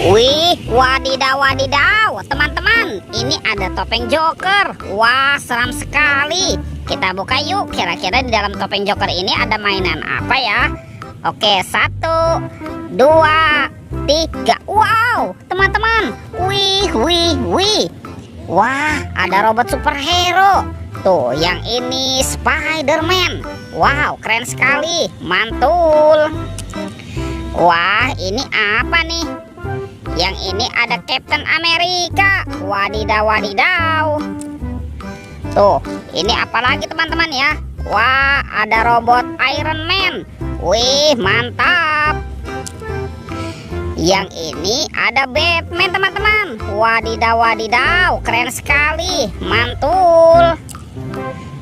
Wih, wadidaw, wadidaw, teman-teman, ini ada topeng Joker. Wah, seram sekali. Kita buka yuk, kira-kira di dalam topeng Joker ini ada mainan apa ya? Oke, 1, 2, 3. Wow, teman-teman, wih. Wah, ada robot superhero. Tuh, yang ini Spider-Man. Wow, keren sekali, mantul. Wah, ini apa nih? Yang ini ada Captain America. Wadidaw. Tuh, ini apa lagi teman-teman ya? Wah, ada robot Iron Man. Wih, mantap. Yang ini ada Batman teman-teman. Wadidaw, keren sekali, mantul.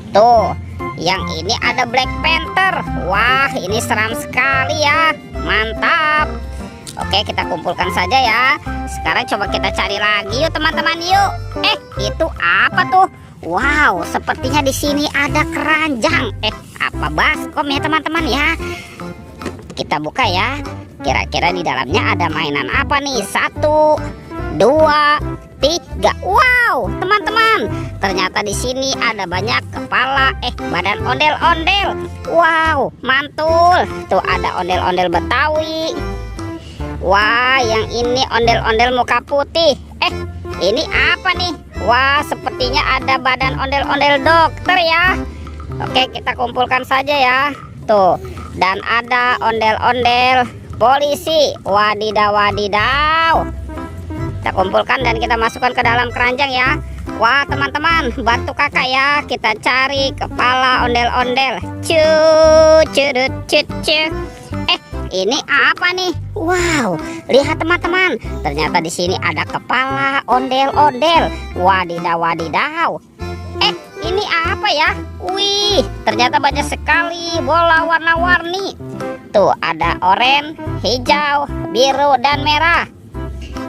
Tuh, yang ini ada Black Panther. Wah, ini seram sekali ya, mantap. Oke, kita kumpulkan saja ya. Sekarang coba kita cari lagi yuk teman-teman yuk. Itu apa tuh? Wow, sepertinya di sini ada keranjang. Apa baskom ya teman-teman ya? Kita buka ya. Kira-kira di dalamnya ada mainan apa nih? 1, 2, 3. Wow, teman-teman, ternyata di sini ada banyak kepala badan ondel-ondel. Wow, mantul. Tuh ada ondel-ondel Betawi. Wah, yang ini ondel-ondel muka putih. Ini apa nih? Wah, sepertinya ada badan ondel-ondel dokter ya. Oke, kita kumpulkan saja ya. Tuh, dan ada ondel-ondel polisi. Wadidaw. Kita kumpulkan dan kita masukkan ke dalam keranjang ya. Wah, teman-teman, bantu kakak ya. Kita cari kepala ondel-ondel. Ini apa nih? Wow, lihat teman-teman, ternyata di sini ada kepala ondel-ondel. Wadidaw. Ini apa ya? Wih, ternyata banyak sekali bola warna-warni. Tuh ada oranye, hijau, biru, dan merah.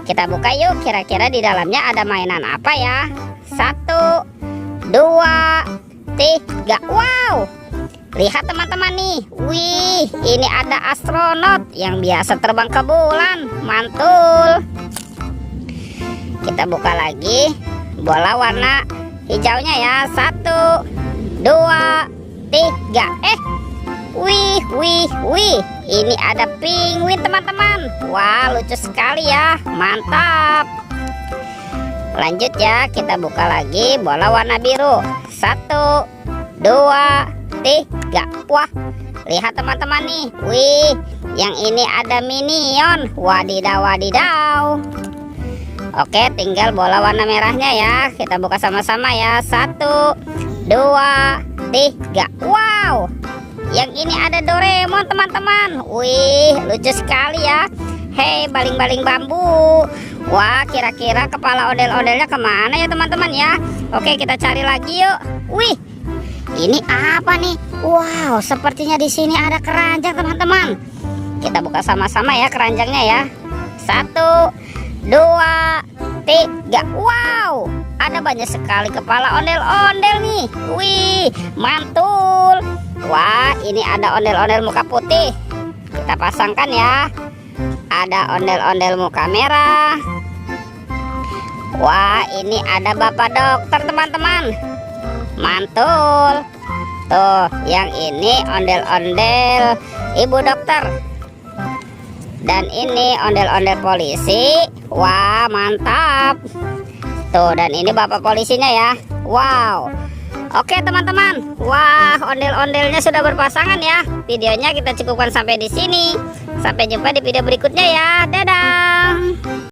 Kita buka yuk, kira-kira di dalamnya ada mainan apa ya? 1, 2, 3. Wow, lihat teman-teman nih. Wih, ini ada astronot yang biasa terbang ke bulan. Mantul. Kita buka lagi bola warna hijaunya ya. 1, 2, 3. Wih, ini ada penguin teman-teman. Wah, lucu sekali ya, mantap. Lanjut ya, kita buka lagi bola warna biru. 1, 2, 3. Wah, lihat teman-teman nih. Wih, yang ini ada minion. Wadidaw. Oke, tinggal bola warna merahnya ya. Kita buka sama-sama ya. 1, 2, 3. Wow, yang ini ada Doraemon teman-teman. Wih, lucu sekali ya. Hei, baling-baling bambu. Wah, kira-kira kepala ondel-ondelnya kemana ya teman-teman ya? Oke, kita cari lagi yuk. Wih, ini apa nih? Wow, sepertinya di sini ada keranjang teman-teman. Kita buka sama-sama ya keranjangnya ya. 1, 2, 3. Wow, ada banyak sekali kepala ondel-ondel nih. Wih, mantul. Wah, ini ada ondel-ondel muka putih. Kita pasangkan ya. Ada ondel-ondel muka merah. Wah, ini ada bapak dokter teman-teman. Mantul. Tuh, yang ini ondel-ondel ibu dokter. Dan ini ondel-ondel polisi. Wah, mantap. Tuh, dan ini bapak polisinya ya. Wow. Oke teman-teman. Wah, ondel-ondelnya sudah berpasangan ya. Videonya kita cukupkan sampai di sini. Sampai jumpa di video berikutnya ya. Dadah.